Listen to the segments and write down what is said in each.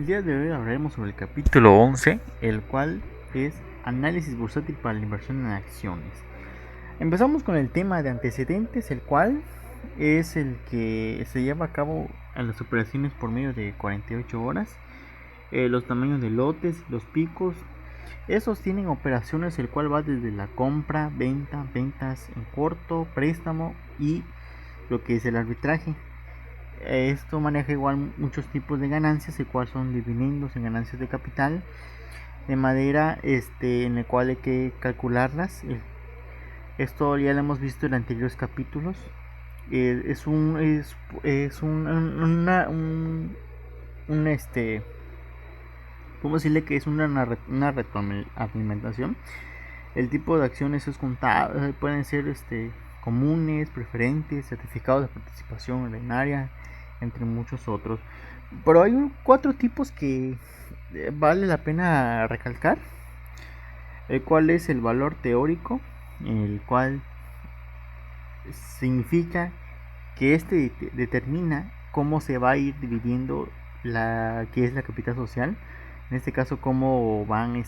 El día de hoy hablaremos sobre el capítulo 11, el cual es análisis bursátil para la inversión en acciones. Empezamos con el tema de antecedentes, el cual es el que se lleva a cabo en las operaciones por medio de 48 horas. Los tamaños de lotes, los picos, esos tienen operaciones el cual va desde la compra, venta, ventas en corto, préstamo y lo que es el arbitraje. Esto maneja igual muchos tipos de ganancias, el cual son dividendos en ganancias de capital, de manera en el cual hay que calcularlas. Esto ya lo hemos visto en anteriores capítulos. Es un ¿cómo decirle? Que es una retroalimentación. El tipo de acciones es contable, pueden ser comunes, preferentes, certificados de participación ordinaria, entre muchos otros. Pero hay cuatro tipos que vale la pena recalcar, el cual es el valor teórico, el cual significa que determina cómo se va a ir dividiendo la que es la capital social, en este caso cómo van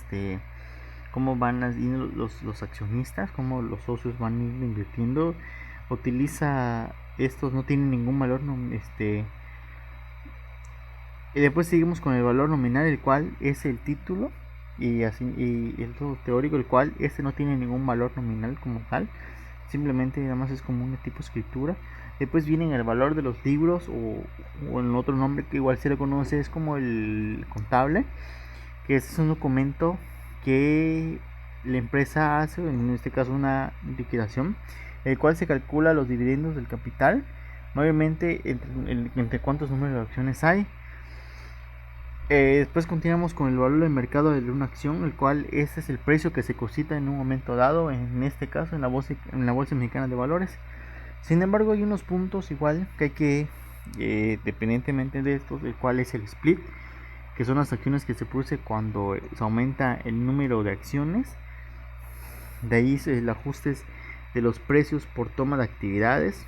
los accionistas, cómo los socios van invirtiendo. Utiliza estos, no tienen ningún valor, y después seguimos con el valor nominal, el cual es el título, y el todo teórico, el cual no tiene ningún valor nominal como tal, simplemente nada más es como un tipo de escritura. Después viene el valor de los libros, o en otro nombre que igual se le conoce es como el contable, que es un documento que la empresa hace, en este caso una liquidación, el cual se calcula los dividendos del capital, obviamente entre cuántos números de acciones hay. Después continuamos con el valor del mercado de una acción, el cual ese es el precio que se cosita en un momento dado, en este caso en la bolsa mexicana de valores. Sin embargo, hay unos puntos igual que hay que, dependientemente de estos, el cual es el split, que son las acciones que se produce cuando se aumenta el número de acciones. De ahí el ajuste de los precios por toma de actividades.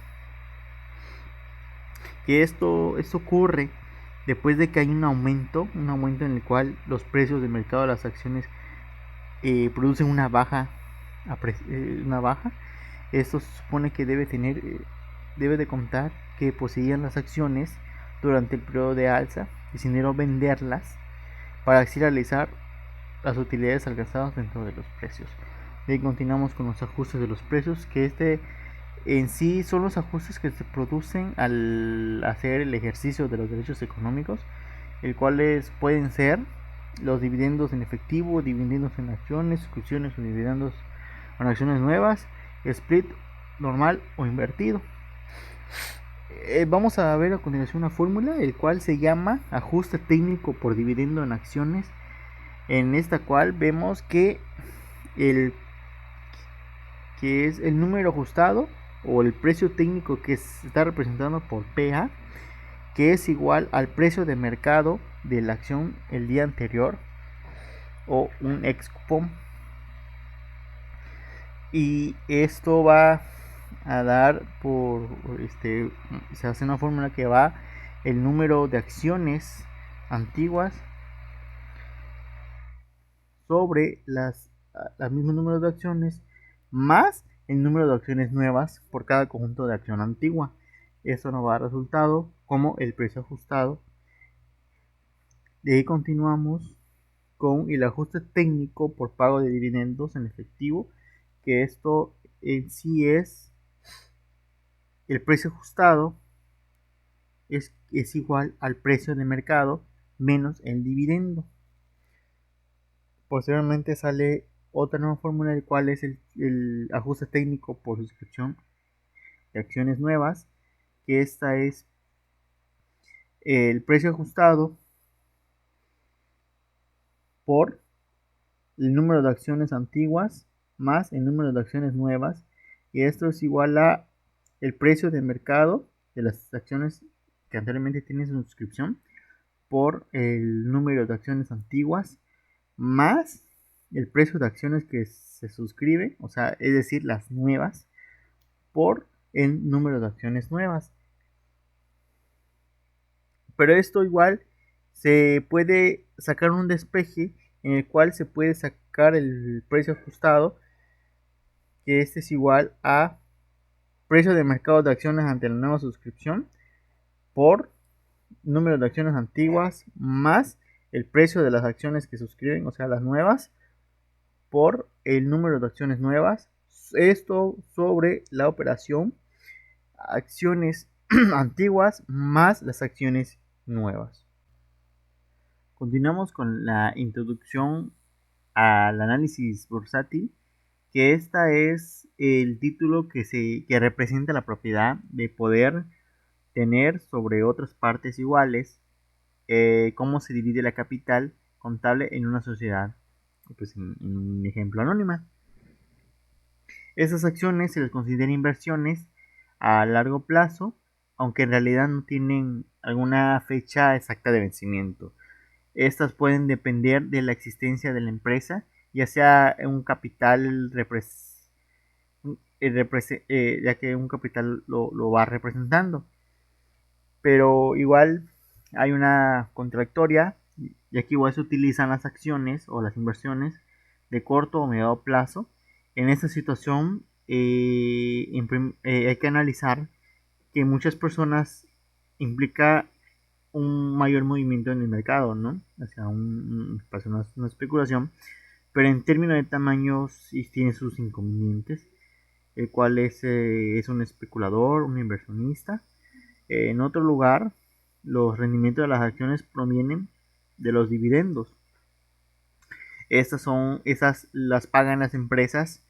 Que esto ocurre después de que hay un aumento en el cual los precios del mercado de las acciones producen una baja. Una baja. Esto se supone que debe de contar que poseían las acciones durante el periodo de alza y sin dinero venderlas para así realizar las utilidades alcanzadas dentro de los precios. De ahí continuamos con los ajustes de los precios, que en sí son los ajustes que se producen al hacer el ejercicio de los derechos económicos, el cuales pueden ser los dividendos en efectivo, dividendos en acciones, suscripciones o dividendos en acciones nuevas, split normal o invertido. Vamos a ver a continuación una fórmula, el cual se llama ajuste técnico por dividendo en acciones, en esta cual vemos el que es el número ajustado o el precio técnico que se está representando por PA, que es igual al precio de mercado de la acción el día anterior, o un ex cupón. Y esto va a dar se hace una fórmula que va el número de acciones antiguas sobre el mismo número de acciones más el número de acciones nuevas por cada conjunto de acción antigua. Eso nos va a dar resultado como el precio ajustado. De ahí continuamos con el ajuste técnico por pago de dividendos en efectivo, que esto en sí es el precio ajustado es igual al precio de mercado menos el dividendo. Posteriormente sale otra nueva fórmula, el cual es el ajuste técnico por suscripción de acciones nuevas, que esta es el precio ajustado por el número de acciones antiguas más el número de acciones nuevas, y esto es igual a el precio de mercado de las acciones que anteriormente tienen su suscripción por el número de acciones antiguas más el precio de acciones que se suscribe, o sea, es decir, las nuevas, por el número de acciones nuevas. Pero esto igual se puede sacar un despeje en el cual se puede sacar el precio ajustado, que este es igual a precio de mercado de acciones ante la nueva suscripción por número de acciones antiguas más el precio de las acciones que suscriben, o sea, las nuevas, por el número de acciones nuevas. Esto sobre la operación acciones antiguas más las acciones nuevas. Continuamos con la introducción al análisis bursátil, que esta es el título que representa la propiedad de poder tener sobre otras partes iguales, cómo se divide la capital contable en una sociedad, pues en un ejemplo anónima. Esas acciones se les considera inversiones a largo plazo, aunque en realidad no tienen alguna fecha exacta de vencimiento. Estas pueden depender de la existencia de la empresa, ya sea un capital ya que un capital lo va representando. Pero igual hay una contradictoria, y aquí igual se utilizan las acciones o las inversiones de corto o mediano plazo. En esta situación hay que analizar que muchas personas implica un mayor movimiento en el mercado, ¿no? O sea, una especulación, pero en términos de tamaños sí tiene sus inconvenientes, el cual es un especulador, un inversionista. En otro lugar, los rendimientos de las acciones provienen de los dividendos. Esas las pagan las empresas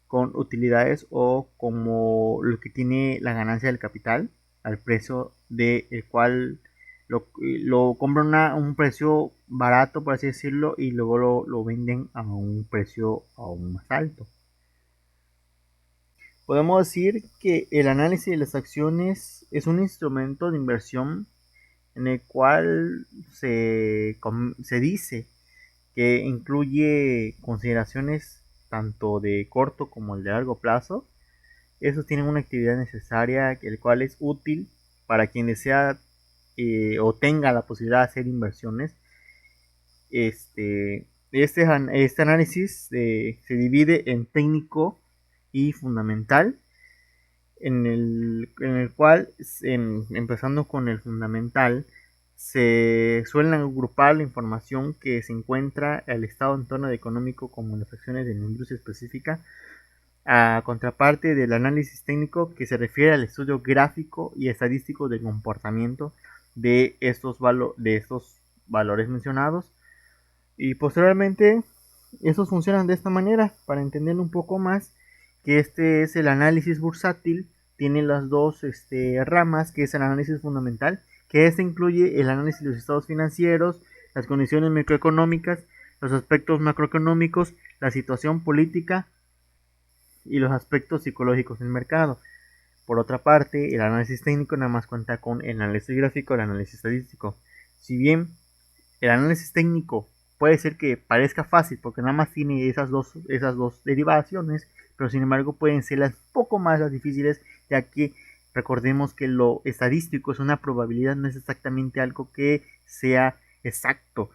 con utilidades o como lo que tiene la ganancia del capital al precio del cual lo compran a un precio barato, por así decirlo, y luego lo venden a un precio aún más alto. Podemos decir que el análisis de las acciones es un instrumento de inversión en el cual se dice que incluye consideraciones tanto de corto como de largo plazo. Estos tienen una actividad necesaria, el cual es útil para quien desea o tenga la posibilidad de hacer inversiones. Este análisis se divide en técnico y fundamental, en el cual, empezando con el fundamental, se suelen agrupar la información que se encuentra el estado entorno económico como las acciones de la industria específica, a contraparte del análisis técnico que se refiere al estudio gráfico y estadístico del comportamiento de estos valores mencionados. Y posteriormente estos funcionan de esta manera. Para entender un poco más, que este es el análisis bursátil, tiene las dos ramas, que es el análisis fundamental, que este incluye el análisis de los estados financieros, las condiciones microeconómicas, los aspectos macroeconómicos, la situación política y los aspectos psicológicos del mercado. Por otra parte, el análisis técnico nada más cuenta con el análisis gráfico y el análisis estadístico. Si bien el análisis técnico puede ser que parezca fácil porque nada más tiene esas dos derivaciones, pero sin embargo pueden ser un poco más las difíciles, ya que recordemos que lo estadístico es una probabilidad, no es exactamente algo que sea exacto,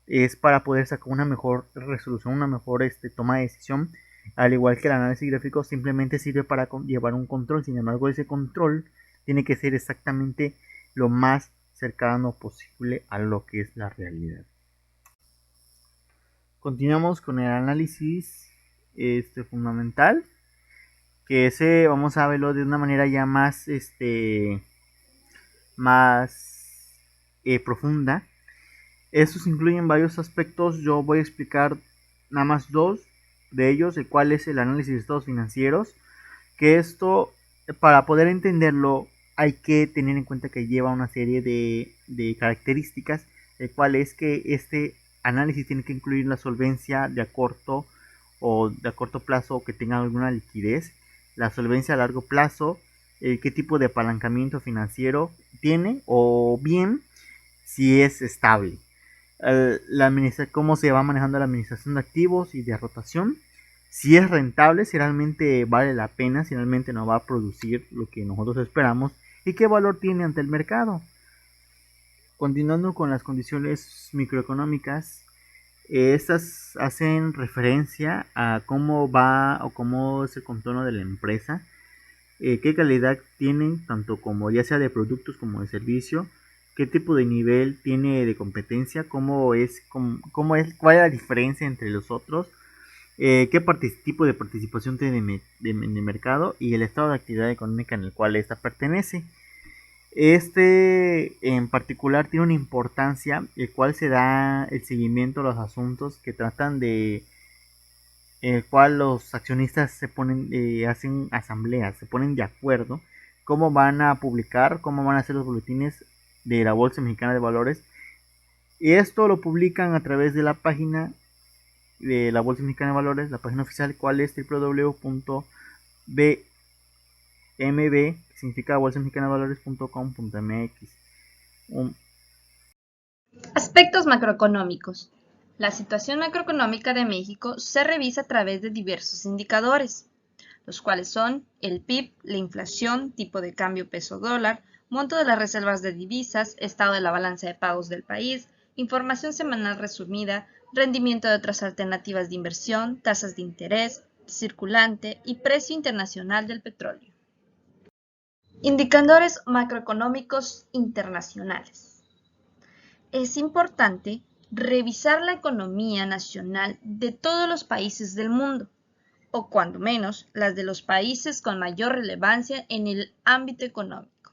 es para poder sacar una mejor resolución, una mejor toma de decisión, al igual que el análisis gráfico simplemente sirve para llevar un control. Sin embargo, ese control tiene que ser exactamente lo más cercano posible a lo que es la realidad. Continuamos con el análisis fundamental, que ese vamos a verlo de una manera ya más profunda. Estos incluyen varios aspectos. Yo voy a explicar nada más dos de ellos, el cual es el análisis de estados financieros, que esto, para poder entenderlo, hay que tener en cuenta que lleva una serie de características, el cual es que este análisis tiene que incluir la solvencia de a corto plazo, que tenga alguna liquidez, la solvencia a largo plazo, qué tipo de apalancamiento financiero tiene, o bien si es estable, cómo se va manejando la administración de activos y de rotación, si es rentable, si realmente vale la pena, si realmente nos va a producir lo que nosotros esperamos y qué valor tiene ante el mercado. continuando con las condiciones microeconómicas, estas hacen referencia a cómo va o cómo es el contorno de la empresa, qué calidad tienen, tanto como ya sea de productos como de servicio, qué tipo de nivel tiene de competencia, cuál es la diferencia entre los otros, qué tipo de participación tiene de mercado y el estado de actividad económica en el cual ésta pertenece. Este en particular tiene una importancia, el cual se da el seguimiento a los asuntos que tratan de, en el cual los accionistas se ponen, hacen asambleas, se ponen de acuerdo cómo van a publicar, cómo van a hacer los boletines de la Bolsa Mexicana de Valores. Y esto lo publican a través de la página de la Bolsa Mexicana de Valores, la página oficial, cual es www.bmv, que significa bolsamexicanadevalores.com.mx. Aspectos macroeconómicos. La situación macroeconómica de México se revisa a través de diversos indicadores, los cuales son el PIB, la inflación, tipo de cambio peso-dólar, monto de las reservas de divisas, estado de la balanza de pagos del país, información semanal resumida, rendimiento de otras alternativas de inversión, tasas de interés, circulante y precio internacional del petróleo. Indicadores macroeconómicos internacionales. Es importante revisar la economía nacional de todos los países del mundo, o cuando menos las de los países con mayor relevancia en el ámbito económico.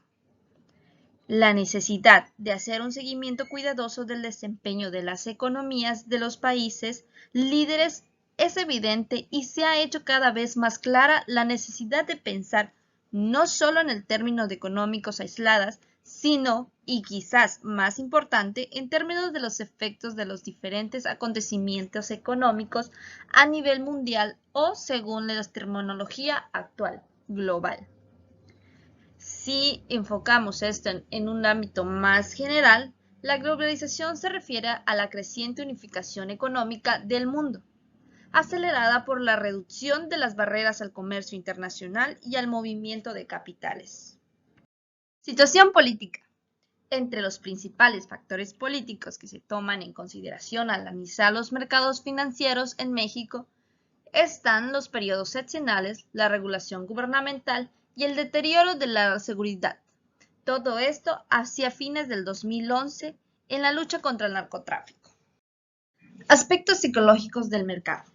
La necesidad de hacer un seguimiento cuidadoso del desempeño de las economías de los países líderes es evidente y se ha hecho cada vez más clara la necesidad de pensar no solo en el término de económicos aisladas, sino, y quizás más importante, en términos de los efectos de los diferentes acontecimientos económicos a nivel mundial o, según la terminología actual, global. Si enfocamos esto en un ámbito más general, la globalización se refiere a la creciente unificación económica del mundo, acelerada por la reducción de las barreras al comercio internacional y al movimiento de capitales. Situación política. Entre los principales factores políticos que se toman en consideración al analizar los mercados financieros en México están los periodos seccionales, la regulación gubernamental y el deterioro de la seguridad. Todo esto hacia fines del 2011 en la lucha contra el narcotráfico. Aspectos psicológicos del mercado.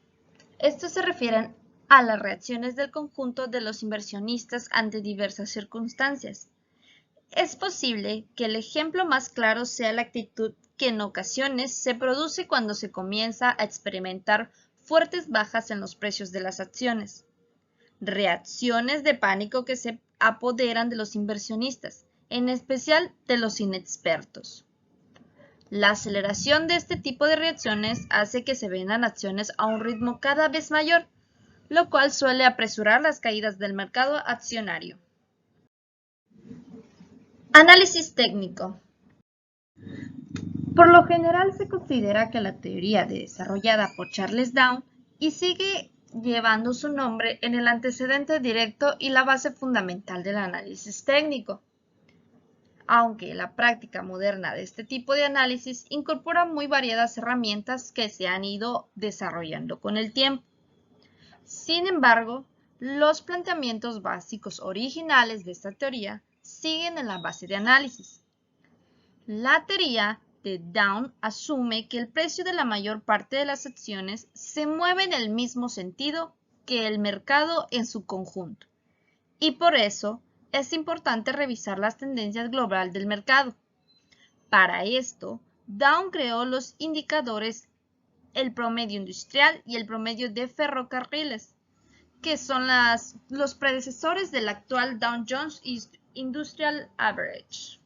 Estos se refieren a las reacciones del conjunto de los inversionistas ante diversas circunstancias. Es posible que el ejemplo más claro sea la actitud que en ocasiones se produce cuando se comienza a experimentar fuertes bajas en los precios de las acciones. Reacciones de pánico que se apoderan de los inversionistas, en especial de los inexpertos. La aceleración de este tipo de reacciones hace que se vendan acciones a un ritmo cada vez mayor, lo cual suele apresurar las caídas del mercado accionario. Análisis técnico. Por lo general se considera que la teoría desarrollada por Charles Down y sigue llevando su nombre en el antecedente directo y la base fundamental del análisis técnico. Aunque la práctica moderna de este tipo de análisis incorpora muy variadas herramientas que se han ido desarrollando con el tiempo. Sin embargo, los planteamientos básicos originales de esta teoría siguen en la base de análisis. La teoría de Down asume que el precio de la mayor parte de las acciones se mueve en el mismo sentido que el mercado en su conjunto, y por eso es importante revisar las tendencias globales del mercado. Para esto, Down creó los indicadores el promedio industrial y el promedio de ferrocarriles, que son los predecesores del actual Dow Jones Industrial Average.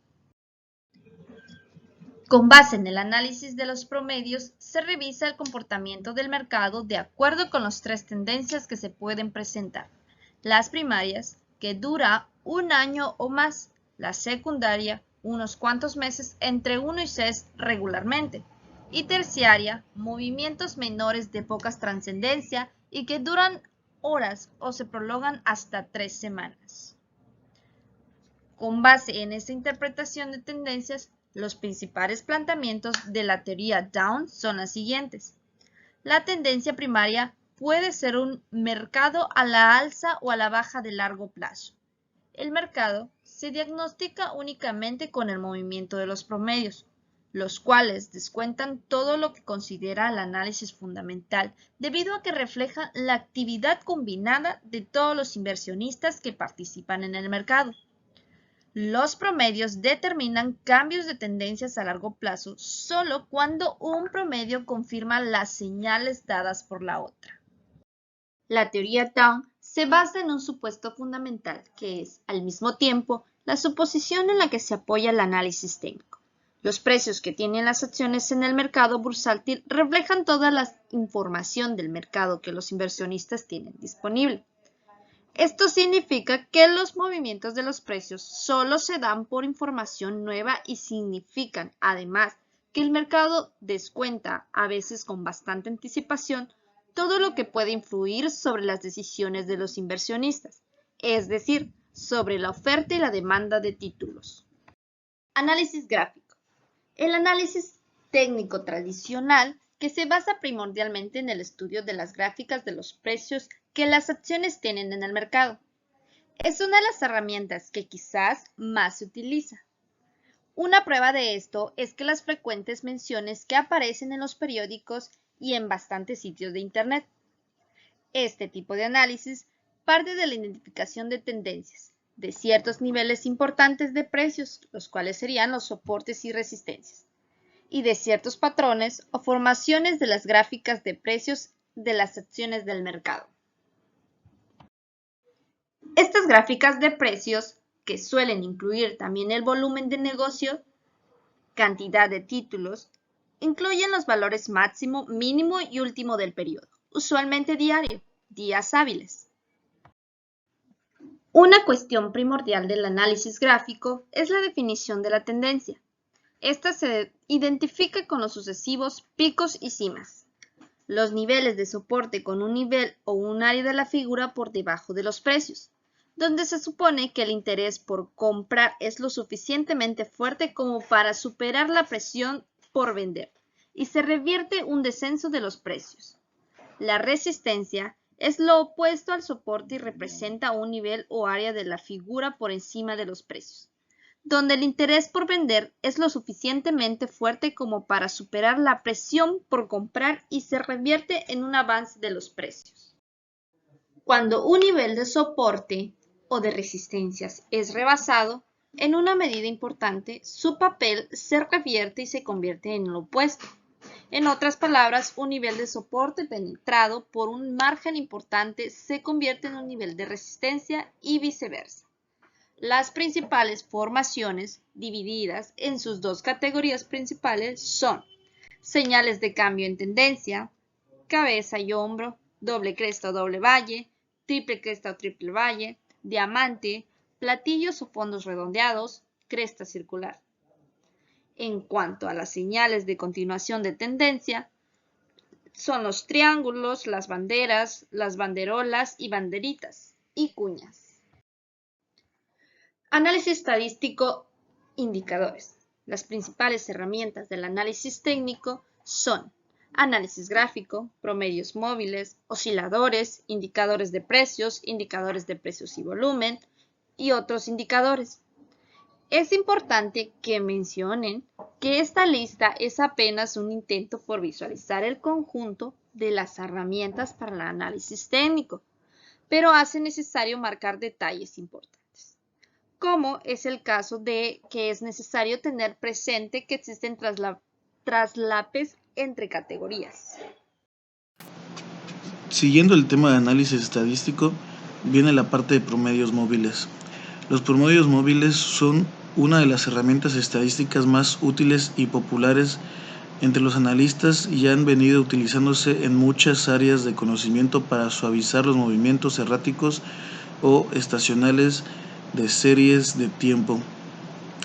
Con base en el análisis de los promedios, se revisa el comportamiento del mercado de acuerdo con las tres tendencias que se pueden presentar. Las primarias, que dura un año o más, la secundaria, unos cuantos meses entre 1 y 6 regularmente, y terciaria, movimientos menores de poca trascendencia y que duran horas o se prolongan hasta 3 semanas. Con base en esta interpretación de tendencias, Los principales planteamientos de la teoría Down son las siguientes. La tendencia primaria puede ser un mercado a la alza o a la baja de largo plazo. El mercado se diagnostica únicamente con el movimiento de los promedios, los cuales descuentan todo lo que considera el análisis fundamental, debido a que reflejan la actividad combinada de todos los inversionistas que participan en el mercado. Los promedios determinan cambios de tendencias a largo plazo solo cuando un promedio confirma las señales dadas por la otra. La teoría Down se basa en un supuesto fundamental, que es, al mismo tiempo, la suposición en la que se apoya el análisis técnico. Los precios que tienen las acciones en el mercado bursátil reflejan toda la información del mercado que los inversionistas tienen disponible. Esto significa que los movimientos de los precios solo se dan por información nueva y significan, además, que el mercado descuenta, a veces con bastante anticipación, todo lo que puede influir sobre las decisiones de los inversionistas, es decir, sobre la oferta y la demanda de títulos. Análisis gráfico. El análisis técnico tradicional, que se basa primordialmente en el estudio de las gráficas de los precios que las acciones tienen en el mercado. Es una de las herramientas que quizás más se utiliza. Una prueba de esto es que las frecuentes menciones que aparecen en los periódicos y en bastantes sitios de Internet. Este tipo de análisis parte de la identificación de tendencias, de ciertos niveles importantes de precios, los cuales serían los soportes y resistencias, y de ciertos patrones o formaciones de las gráficas de precios de las acciones del mercado. Estas gráficas de precios, que suelen incluir también el volumen de negocio, cantidad de títulos, incluyen los valores máximo, mínimo y último del periodo, usualmente diario, días hábiles. Una cuestión primordial del análisis gráfico es la definición de la tendencia. Esta se identifica con los sucesivos picos y cimas, los niveles de soporte con un nivel o un área de la figura por debajo de los precios, donde se supone que el interés por comprar es lo suficientemente fuerte como para superar la presión por vender, y se revierte un descenso de los precios. La resistencia es lo opuesto al soporte y representa un nivel o área de la figura por encima de los precios, donde el interés por vender es lo suficientemente fuerte como para superar la presión por comprar y se revierte en un avance de los precios. Cuando un nivel de soporte o de resistencias es rebasado, en una medida importante, su papel se revierte y se convierte en lo opuesto. En otras palabras, un nivel de soporte penetrado por un margen importante se convierte en un nivel de resistencia y viceversa. Las principales formaciones, divididas en sus dos categorías principales, son señales de cambio en tendencia, cabeza y hombro, doble cresta o doble valle, triple cresta o triple valle, diamante, platillos o fondos redondeados, cresta circular. En cuanto a las señales de continuación de tendencia, son los triángulos, las banderas, las banderolas y banderitas y cuñas. Análisis estadístico, indicadores. Las principales herramientas del análisis técnico son análisis gráfico, promedios móviles, osciladores, indicadores de precios y volumen y otros indicadores. Es importante que mencionen que esta lista es apenas un intento por visualizar el conjunto de las herramientas para el análisis técnico, pero hace necesario marcar detalles importantes, como es el caso de que es necesario tener presente que existen traslapes entre categorías. Siguiendo el tema de análisis estadístico, viene la parte de promedios móviles. Los promedios móviles son una de las herramientas estadísticas más útiles y populares entre los analistas y han venido utilizándose en muchas áreas de conocimiento para suavizar los movimientos erráticos o estacionales de series de tiempo.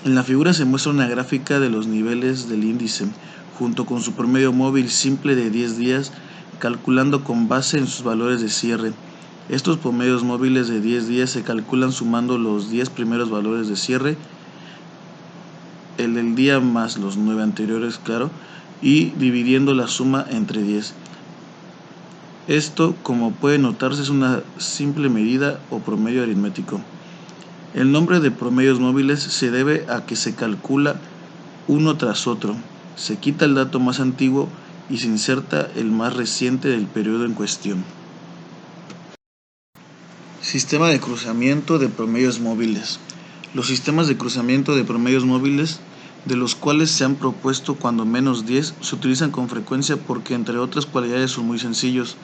En la figura se muestra una gráfica de los niveles del índice, junto con su promedio móvil simple de 10 días, calculando con base en sus valores de cierre. Estos promedios móviles de 10 días se calculan sumando los 10 primeros valores de cierre el del día más los 9 anteriores, claro, y dividiendo la suma entre 10. Esto, como puede notarse, es una simple medida o promedio aritmético. El nombre de promedios móviles se debe a que se calcula uno tras otro, se quita el dato más antiguo y se inserta el más reciente del periodo en cuestión. Sistema de cruzamiento de promedios móviles. Los sistemas de cruzamiento de promedios móviles, de los cuales se han propuesto cuando menos 10, se utilizan con frecuencia porque, entre otras cualidades, son muy sencillos.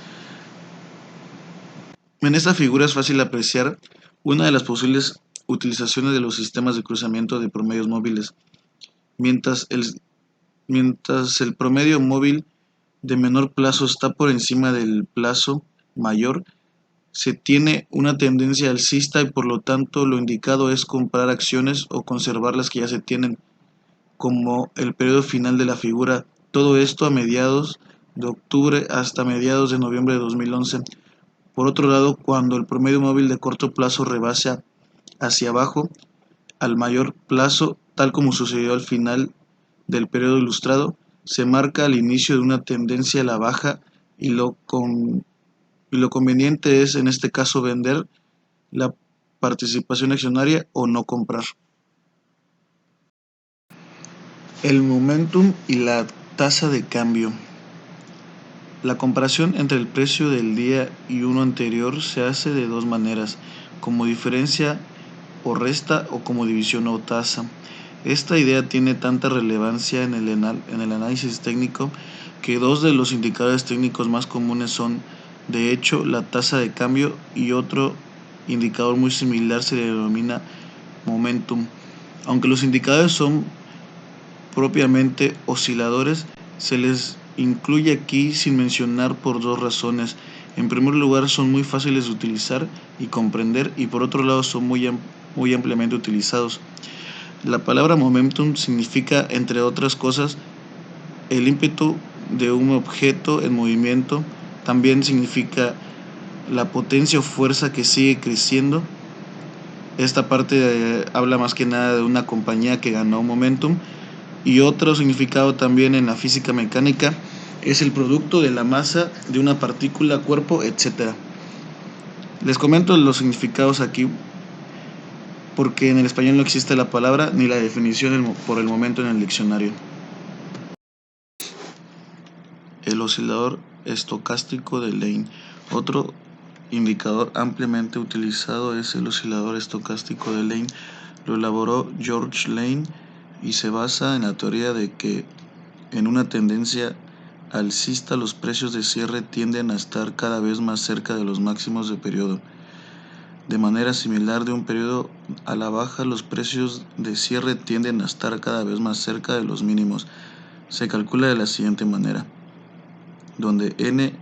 En esta figura es fácil apreciar una de las posibles utilizaciones de los sistemas de cruzamiento de promedios móviles. Mientras el promedio móvil de menor plazo está por encima del plazo mayor, se tiene una tendencia alcista y por lo tanto lo indicado es comprar acciones o conservar las que ya se tienen, como el periodo final de la figura. Todo esto a mediados de octubre hasta mediados de noviembre de 2011. Por otro lado, cuando el promedio móvil de corto plazo rebase hacia abajo al mayor plazo, tal como sucedió al final del periodo ilustrado, se marca el inicio de una tendencia a la baja y lo conveniente es en este caso vender la participación accionaria o no comprar. El momentum y la tasa de cambio. La comparación entre el precio del día y uno anterior se hace de dos maneras, como diferencia o resta o como división o tasa. Esta idea tiene tanta relevancia en el análisis técnico que dos de los indicadores técnicos más comunes son, de hecho, la tasa de cambio y otro indicador muy similar se le denomina momentum. Aunque los indicadores son propiamente osciladores, se les incluye aquí sin mencionar por dos razones. En primer lugar, son muy fáciles de utilizar y comprender, y por otro lado son muy ampliamente utilizados. La palabra momentum significa, entre otras cosas, el ímpetu de un objeto en movimiento. También significa la potencia o fuerza que sigue creciendo. Esta parte habla más que nada de una compañía que ganó momentum. Y otro significado también en la física mecánica es el producto de la masa de una partícula, cuerpo, etc. Les comento los significados aquí porque en el español no existe la palabra ni la definición por el momento en el diccionario. El oscilador estocástico de Lane. Otro indicador ampliamente utilizado es el oscilador estocástico de Lane. Lo elaboró George Lane y se basa en la teoría de que en una tendencia alcista los precios de cierre tienden a estar cada vez más cerca de los máximos de periodo. De manera similar, de un periodo a la baja, los precios de cierre tienden a estar cada vez más cerca de los mínimos. Se calcula de la siguiente manera, donde n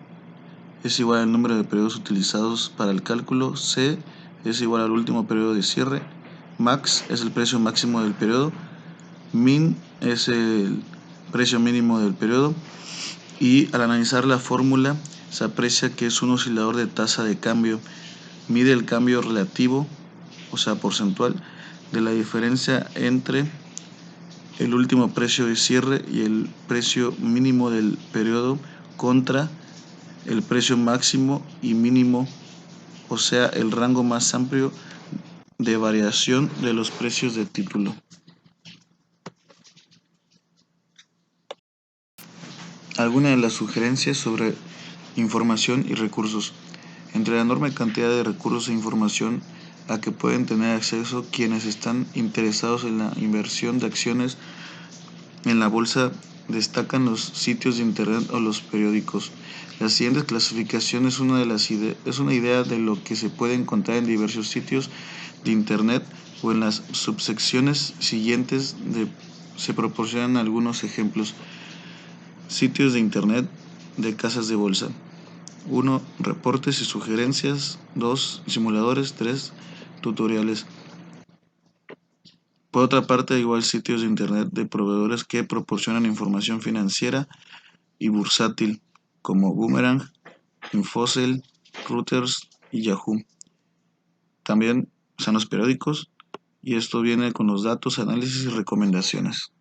es igual al número de periodos utilizados para el cálculo, c es igual al último periodo de cierre, max es el precio máximo del periodo, min es el precio mínimo del periodo, y al analizar la fórmula se aprecia que es un oscilador de tasa de cambio. Mide el cambio relativo, o sea porcentual, de la diferencia entre el último precio de cierre y el precio mínimo del periodo contra el precio máximo y mínimo, o sea el rango más amplio de variación de los precios de título. Algunas de las sugerencias sobre información y recursos. Entre la enorme cantidad de recursos e información a que pueden tener acceso quienes están interesados en la inversión de acciones en la bolsa, destacan los sitios de internet o los periódicos. La siguiente clasificación es una idea de lo que se puede encontrar en diversos sitios de internet, o en las subsecciones siguientes se proporcionan algunos ejemplos. Sitios de internet de casas de bolsa. 1. Reportes y sugerencias. 2. Simuladores. 3. Tutoriales. Por otra parte, igual sitios de internet de proveedores que proporcionan información financiera y bursátil, como Boomerang, Infocel, Reuters y Yahoo. También están los periódicos y esto viene con los datos, análisis y recomendaciones.